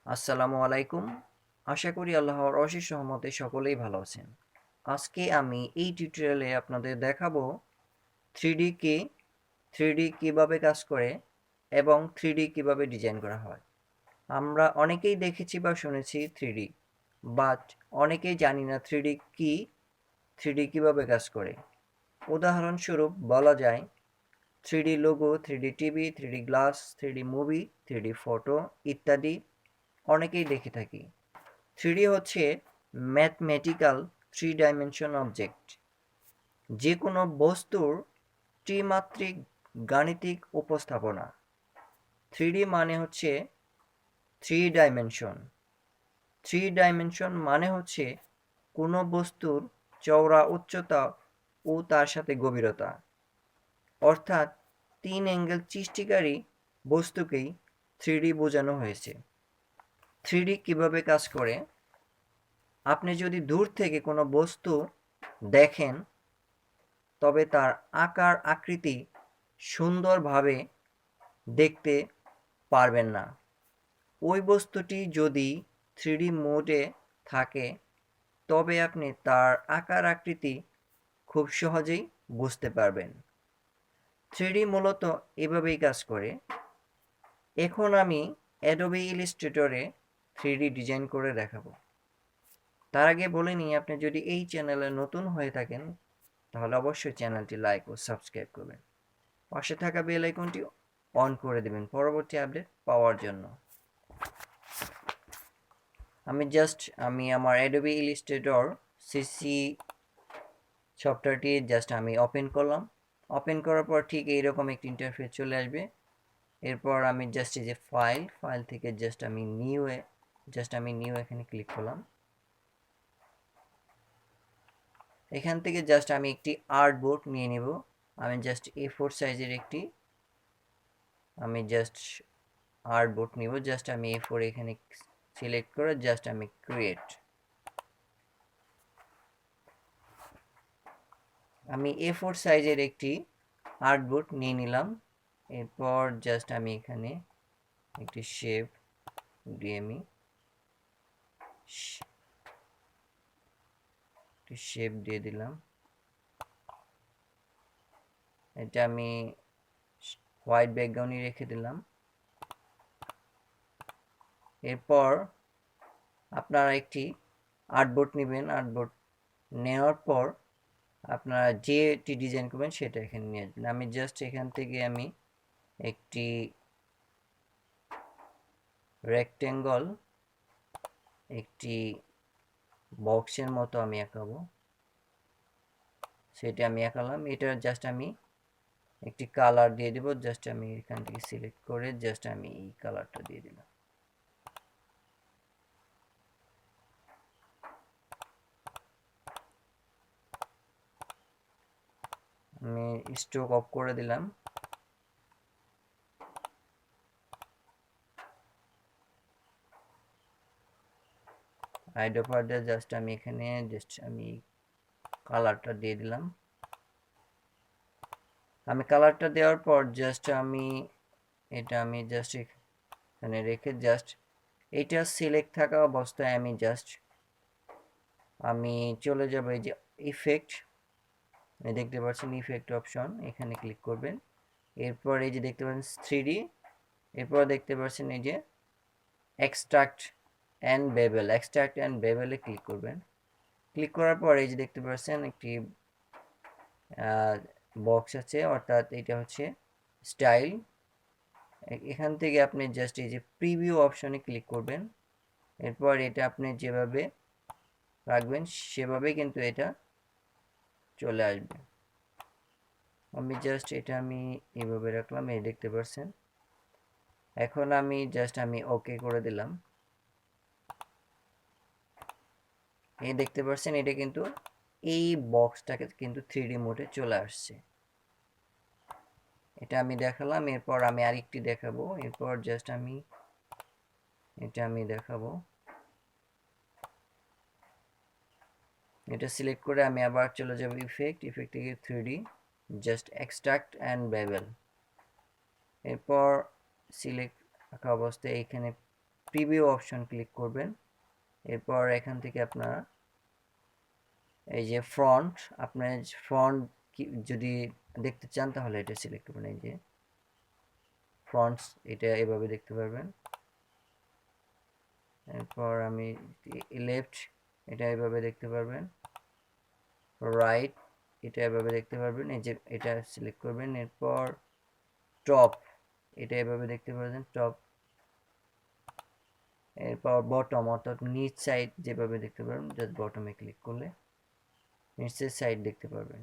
আসসালামু আলাইকুম। আশা করি আল্লাহর অশেষ রহমতে সকলেই ভালো আছেন। আজকে আমি এই টিউটোরিয়ালে আপনাদের দেখাবো 3D কি, 3D কিভাবে কাজ করে এবং 3D কিভাবে ডিজাইন করা হয়। আমরা অনেকেই দেখেছি বা শুনেছি 3D, বাট অনেকেই জানি না 3D কি, 3D কিভাবে কাজ করে। উদাহরণস্বরূপ বলা যায় 3D logo, 3D TV, 3D glass, 3D movie, 3D photo ইত্যাদি অনেকেই দেখে থাকি। 3D হচ্ছে ম্যাথমেটিক্যাল থ্রি ডাইমেনশন অবজেক্ট, যে কোনো বস্তুর ত্রিমাত্রিক গাণিতিক উপস্থাপনা। 3D মানে হচ্ছে থ্রি ডাইমেনশন। থ্রি ডাইমেনশন মানে হচ্ছে কোনো বস্তুর চওড়া, উচ্চতা ও তার সাথে গভীরতা, অর্থাৎ তিন অ্যাঙ্গেল সৃষ্টিকারী বস্তুকেই 3D বোঝানো হয়েছে। 3D কিভাবে কাজ করে? আপনি যদি দূর থেকে কোনো বস্তু দেখেন, তবে তার আকার আকৃতি সুন্দরভাবে দেখতে পারবেন না। ওই বস্তুটি যদি 3D মোডে থাকে, তবে আপনি তার আকার আকৃতি খুব সহজেই বুঝতে পারবেন। 3D মূলত এভাবেই কাজ করে। এখন আমি অ্যাডোবি ইলাস্ট্রেটরে 3D ডিজাইন করে দেখাবো। তার আগে বলে নিই, আপনি যদি এই চ্যানেলে নতুন হয়ে থাকেন তাহলে অবশ্যই চ্যানেলটি লাইক ও সাবস্ক্রাইব করবেন। পাশে থাকা বেল আইকনটি অন করে দেবেন পরবর্তী আপডেট পাওয়ার জন্য। আমি আমার অ্যাডোবি ইলাস্ট্রেটর সিসি সফটওয়্যারটি আমি ওপেন করলাম। ওপেন করার পর ঠিক এইরকম একটি ইন্টারফেস চলে আসবে। এরপর আমি এই যে ফাইল থেকে আমি নিউ এখানে ক্লিক করলাম। এখান থেকে আমি একটি আর্টবোর্ড নিয়ে নেব। আমি A4 সাইজের একটি আর্টবোর্ড নিব। আমি A4 এখানে সিলেক্ট করে আমি ক্রিয়েট। আমি A4 সাইজের একটি আর্টবোর্ড নিয়ে নিলাম। এরপর আমি এখানে একটি শেপ দিয়ে দিলাম। এটা আমি হোয়াইট ব্যাকগ্রাউন্ডে রেখে দিলাম। এরপর আপনারা একটি আর্টবোর্ড নেবেন। আর্টবোর্ড নেওয়ার পর আপনারা যেটি ডিজাইন করবেন সেটা এখানে নিয়ে আসবেন। আমি এখান থেকে আমি একটি রেক্টেঙ্গল, একটি বক্সের মতো আমি আঁকাবো। সেটা আমি আঁকালাম। এটা আমি একটি কালার দিয়ে দেব। আমি এখান থেকে সিলেক্ট করে আমি এই কালারটা দিয়ে দিলাম। আমি স্ট্রোক অফ করে দিলাম। আইডোপার দিয়ে আমি এখানে আমি কালারটা দিয়ে দিলাম। আমি কালারটা দেওয়ার পর আমি এটা এখানে রেখে এটা সিলেক্ট থাকা অবস্থায় আমি চলে যাব এই যে ইফেক্ট, দেখতে পাচ্ছেন ইফেক্ট অপশন, এখানে ক্লিক করবেন। এরপর এই যে দেখতে পাচ্ছেন 3D, এরপর দেখতে পাচ্ছেন এই যে এক্সট্রাক্ট অ্যান্ড বেভেলে ক্লিক করবেন। ক্লিক করার পর এই যে দেখতে পাচ্ছেন একটি বক্স আছে, অর্থাৎ এটা হচ্ছে স্টাইল। এখান থেকে আপনি এই যে প্রিভিউ অপশনে ক্লিক করবেন। এরপর এটা আপনি যেভাবে রাখবেন সেভাবে কিন্তু এটা চলে আসবে। আমি এটা আমি এইভাবে রাখলাম, এই দেখতে পাচ্ছেন। এখন আমি ওকে করে দিলাম। এই দেখতে পাচ্ছেন এটা কিন্তু এই বক্সটাকে কিন্তু 3D মোডে চলে আসছে। এটা আমি দেখালাম। এরপর আমি আরেকটি দেখাবো। এরপর আমি দেখাবো। এটা সিলেক্ট করে আমি আবার চলে যাব ইফেক্ট থেকে 3D, এক্সট্রাক্ট অ্যান্ড বেভেল। এরপর সিলেক্ট রাখা অবস্থায় এখানে প্রিভিউ অপশন ক্লিক করবেন। এরপর এখান থেকে আপনারা এই যে ফ্রন্ট, আপনার ফ্রন্ট যদি দেখতে চান তাহলে এটা সিলেক্ট করবেন। এই যে ফ্রন্টস, এটা এভাবে দেখতে পারবেন। এরপর আমি লেফট, এটা এভাবে দেখতে পারবেন। রাইট, এটা এভাবে দেখতে পারবেন। এই যে এটা সিলেক্ট করবেন। এরপর টপ, এটা এভাবে দেখতে পারবেন টপ। এরপর বটম, অর্থাৎ নিচ সাইড যেভাবে দেখতে পারবেন, জাস্ট বটমে ক্লিক করলে নিচের সাইড দেখতে পারবেন।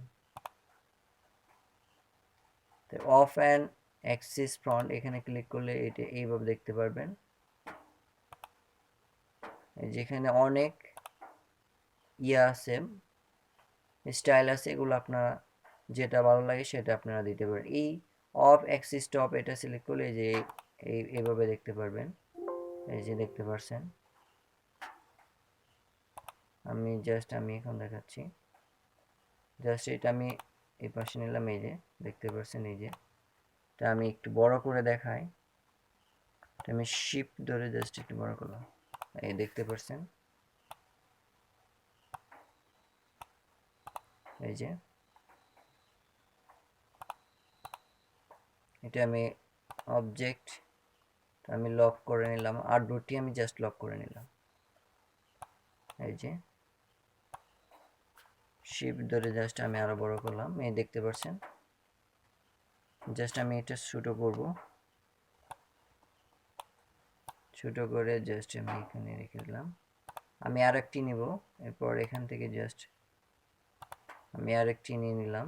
অফ অ্যান্ড অ্যাক্সিস ফ্রন্ট, এখানে ক্লিক করলে এটা এইভাবে দেখতে পারবেন। যেখানে অনেক আছে, স্টাইল আছে, এগুলো আপনারা যেটা ভালো লাগে সেটা আপনারা দিতে পারেন। এই অফ অ্যাক্সিস টপ, এটা সিলেক্ট করলে এই যে এইভাবে দেখতে পারবেন। এই যে দেখতে পাচ্ছেন। আমি এখন দেখাচ্ছি। জাস্ট এটা আমি এই পাশে নিলাম। এই যে দেখতে পাচ্ছেন। এই যে এটা আমি একটু বড় করে দেখাই। আমি শিফট ধরে জাস্ট একটু বড় করলাম। এই দেখতে পাচ্ছেন। এই যে এটা আমি অবজেক্ট আমি লক করে নিলাম। আর্টবোর্ডটি আমি জাস্ট লক করে নিলাম। এই যে শিফট ধরে জাস্ট আমি আরো বড় করলাম। এই দেখতে পাচ্ছেন। জাস্ট আমি এটা ছোট করব। ছোট করে জাস্ট আমি এখানে রেখে দিলাম। আমি আরেকটি নিব। এরপর এখান থেকে জাস্ট আমি আরেকটি নিয়ে নিলাম।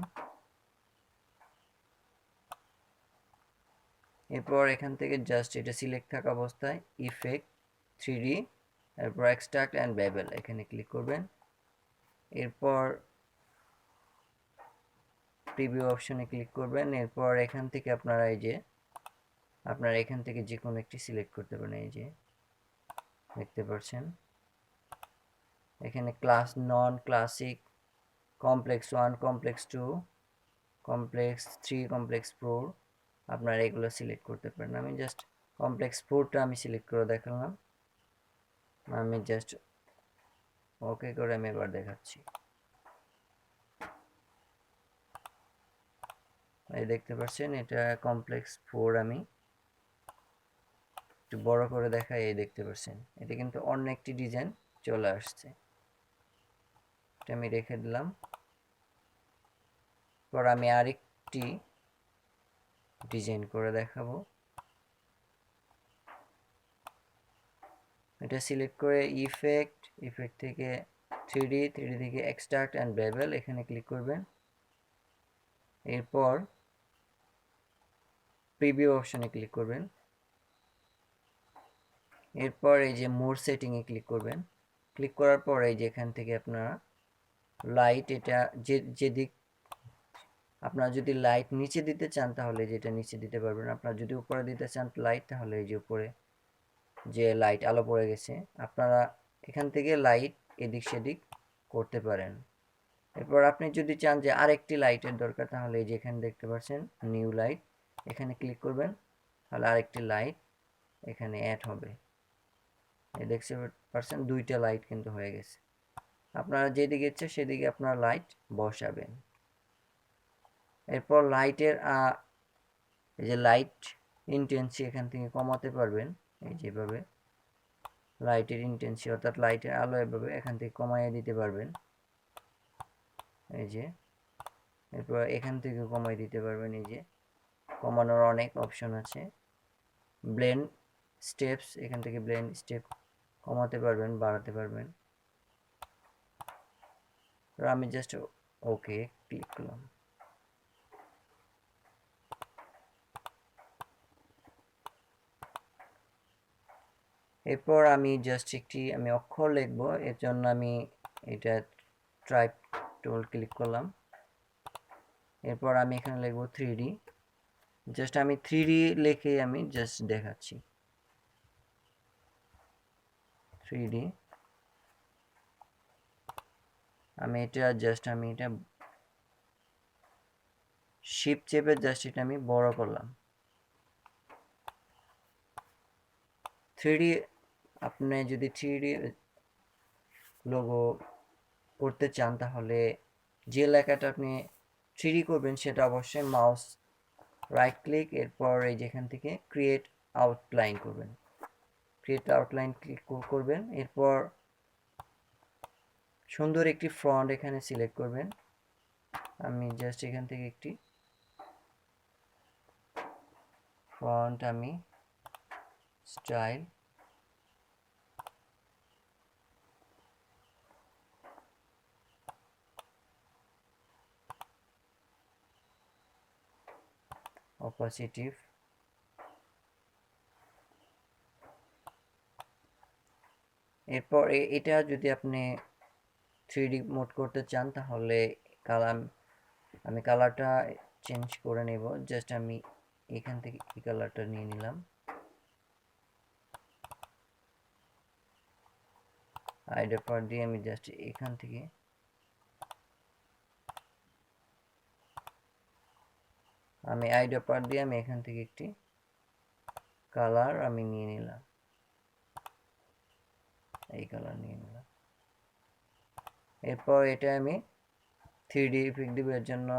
এরপর এখান থেকে জাস্ট এটা সিলেক্ট থাকা অবস্থায় ইফেক্ট 3D, এরপর এক্সট্রাক্ট অ্যান্ড বেভেল, এখানে ক্লিক করবেন। এরপর প্রিভিউ অপশনে ক্লিক করবেন। এরপর এখান থেকে আপনারা এই যে এখান থেকে যে কোনো একটি সিলেক্ট করতে পারেন। এই যে দেখতে পাচ্ছেন। এখানে ক্লাস নন classic, complex 1, complex 2, complex 3, complex 4 আপনারা এগুলো সিলেক্ট করতে পারেন। আমি জাস্ট কমপ্লেক্স 4টা আমি সিলেক্ট করে দেখালাম। আমি জাস্ট ওকে করে আমি এবার দেখাচ্ছি। এই দেখতে পাচ্ছেন, এটা কমপ্লেক্স 4 আমি একটু বড় করে দেখাই। এই দেখতে পাচ্ছেন, এটা কিন্তু অন্য একটি ডিজাইন চলে আসছে। এটা আমি রেখে দিলাম। পর আমি আরেকটি ডিজাইন করে দেখাবো। এটা সিলেক্ট করে ইফেক্ট থেকে 3D থেকে এক্সট্রাক্ট অ্যান্ড বেভেল, এখানে ক্লিক করবেন। এরপর প্রিভিউ অপশনে ক্লিক করবেন। এরপর এই যে মোর সেটিংয়ে ক্লিক করবেন। ক্লিক করার পর এই যে এখান থেকে আপনারা লাইট, এটা যেদিক আপনারা যদি লাইট নিচে দিতে চান তাহলে যেটা নিচে দিতে পারবেন। আপনারা যদি উপরে দিতে চান লাইট, তাহলে এই যে উপরে যে লাইট আলো পড়ে গেছে, আপনারা এখান থেকে লাইট এদিক সেদিক করতে পারেন। এরপর আপনি যদি চান যে আরেকটি লাইটের দরকার, তাহলে এই যে এখানে দেখতে পাচ্ছেন নিউ লাইট, এখানে ক্লিক করবেন। তাহলে আরেকটি লাইট এখানে অ্যাড হবে। এই দেখতে পাচ্ছেন দুইটা লাইট কিন্তু হয়ে গেছে। আপনারা যেদিকে ইচ্ছে সেদিকে আপনারা লাইট বসাবেন। এরপর লাইটের এই যে লাইট ইন্টেন্সিটি এখান থেকে কমাতে পারবেন। এই যেভাবে লাইটের ইন্টেন্সিটি, অর্থাৎ লাইটের আলো এভাবে এখান থেকে কমাইয়ে দিতে পারবেন। এই যে এরপর এখান থেকে কমাই দিতে পারবেন। এই যে কমানোর অনেক অপশন আছে। ব্লেন্ড স্টেপস, এখান থেকে ব্লেন্ড স্টেপ কমাতে পারবেন, বাড়াতে পারবেন। আমি জাস্ট ওকে ক্লিক করলাম। এরপর আমি জাস্ট আমি অক্ষর লিখবো। এর জন্য আমি এটা ট্রাইপ টুল ক্লিক করলাম। এরপর আমি এখানে লিখবো 3D। জাস্ট আমি 3D লিখে আমি জাস্ট দেখাচ্ছি। 3D আমি এটা শিফট চেপে জাস্ট এটা আমি বড় করলাম। 3D আপনি যদি 3D লোগো করতে চান তাহলে যে লেখাটা আপনি 3D করবেন সেটা অবশ্যই মাউস রাইট ক্লিক, এরপর এই যেখান থেকে ক্রিয়েট আউটলাইন করবেন, ক্রিয়েট আউটলাইন ক্লিক করবেন। এরপর সুন্দর একটি ফন্ট এখানে সিলেক্ট করবেন। আমি জাস্ট এখান থেকে একটি ফন্ট আমি স্টাইল অপাসিটিভ, এরপর এটা যদি আপনি 3D মোড করতে চান তাহলে আমি কালারটা চেঞ্জ করে নেব। জাস্ট আমি এখান থেকে এই কালারটা নিয়ে নিলাম, আইডেপার দিয়ে আমি জাস্ট এখান থেকে এখান থেকে একটি কালার আমি নিয়ে নিলাম, এই কালার নিয়ে নিলাম। এরপর এটা আমি 3D ইফেক্ট দিব, এর জন্য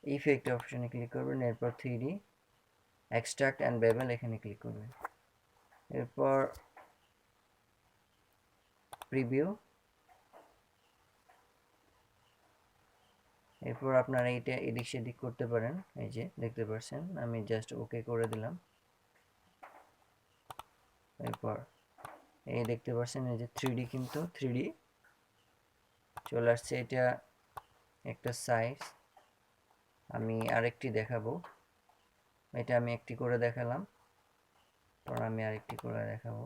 ইফেক্ট অপশনে ক্লিক করবেন, এরপর 3D এক্সট্রাক্ট অ্যান্ড বেভেল এখানে ক্লিক করবেন। এরপর প্রিভিউ, এরপর আপনারা এটা এদিক সেদিক করতে পারেন। এই যে দেখতে পাচ্ছেন আমি জাস্ট ওকে করে দিলাম। এরপর এই দেখতে পাচ্ছেন এই যে 3D কিন্তু 3D চলে আসছে। এটা একটা সাইজ, আমি আরেকটি দেখাবো। এটা আমি একটি করে দেখালাম, পর আমি আরেকটি করে দেখাবো।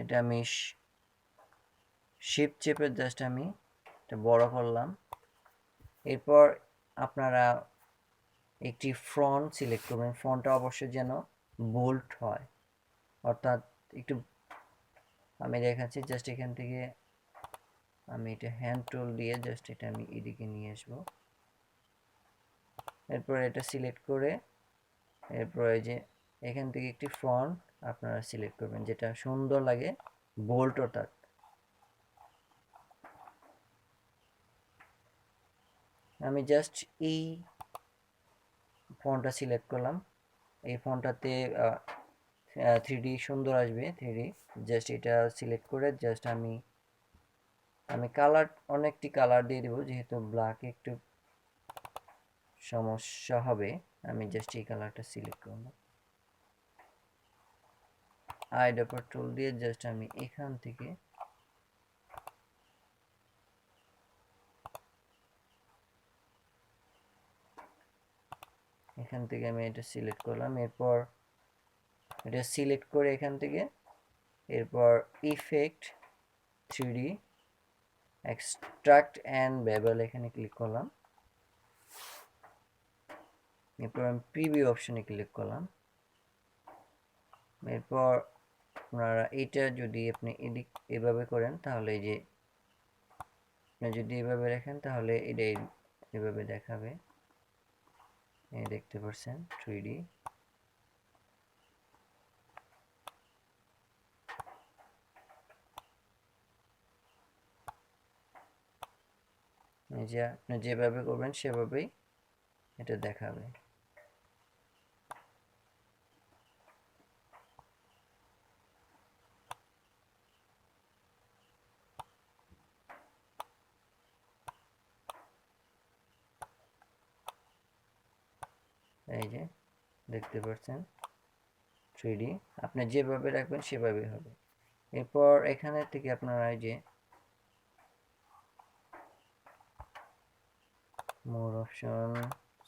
এটা আমি শিফট চেপে জাস্ট আমি এটা বড় করলাম। এরপর আপনারা একটি ফন্ট সিলেক্ট করবেন, ফন্টটা অবশ্যই যেন বোল্ড হয়, অর্থাৎ একটু আমি দেখাচ্ছি। জাস্ট এখান থেকে আমি এটা হ্যান্ড টুল দিয়ে জাস্ট এটা আমি এদিকে নিয়ে আসবো। এরপর এটা সিলেক্ট করে এরপর এই যে এখান থেকে একটি ফন্ট আপনারা সিলেক্ট করবেন যেটা সুন্দর লাগে, বোল্ড। অর্থাৎ আমি জাস্ট এই ফন্টটা সিলেক্ট করলাম, এই ফন্টটাতে 3D সুন্দর আসবে। 3D জাস্ট এটা সিলেক্ট করে জাস্ট আমি কালার অনেকটি কালার দিয়ে দেবো, যেহেতু ব্ল্যাক একটু সমস্যা হবে। আমি জাস্ট এই কালারটা সিলেক্ট করব, আইডেপার টুল দিয়ে জাস্ট আমি এখান থেকে আমি এটা সিলেক্ট করলাম। এরপর এটা সিলেক্ট করে এখান থেকে এরপর effect 3D extract and bevel এখানে ক্লিক করলাম। এরপর আমি প্রিভিউ অপশনে ক্লিক করলাম। এরপর আপনারা এটা যদি আপনি এদিক এভাবে করেন তাহলে এই যে আপনি যদি এভাবে রাখেন তাহলে এটা এভাবে দেখাবে। এই দেখতে পাচ্ছেন 3D। এই যে আপনি যেভাবে করবেন সেভাবেই এটা দেখাবে। এই যে দেখতে পাচ্ছেন 3D, আপনি যেভাবে রাখবেন সেভাবেই হবে। এরপর এখানে থেকে আপনারা এই যে মোর অপশন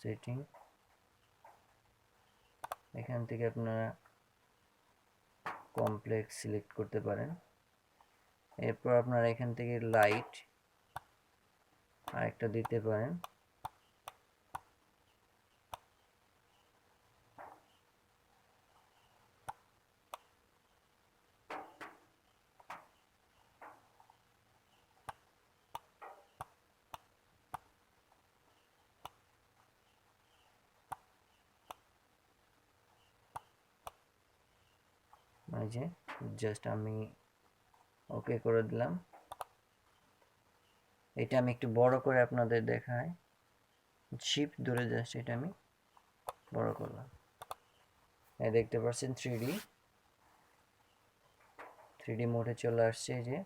সেটিং, এখান থেকে আপনারা কমপ্লেক্স সিলেক্ট করতে পারেন। এরপর আপনারা এখান থেকে লাইট আরেকটা দিতে পারেন। এই যে জাস্ট আমি ওকে করে দিলাম। এটা আমি একটু বড় করে আপনাদের দেখাই, শিফট ধরে জাস্ট এটা আমি বড় করলাম। এই দেখতে পাচ্ছেন 3D মোডে চলে আসছে এই যে।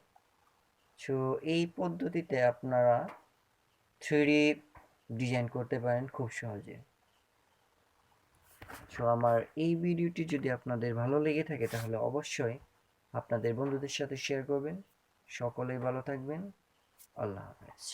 সো এই পদ্ধতিতে আপনারা 3D ডিজাইন করতে পারেন খুব সহজে। সো আমার এই ভিডিওটি যদি আপনাদের ভালো লেগে থাকে তাহলে অবশ্যই আপনাদের বন্ধুদের সাথে শেয়ার করবেন। সকলেই ভালো থাকবেন। আল্লাহ হাফেজ।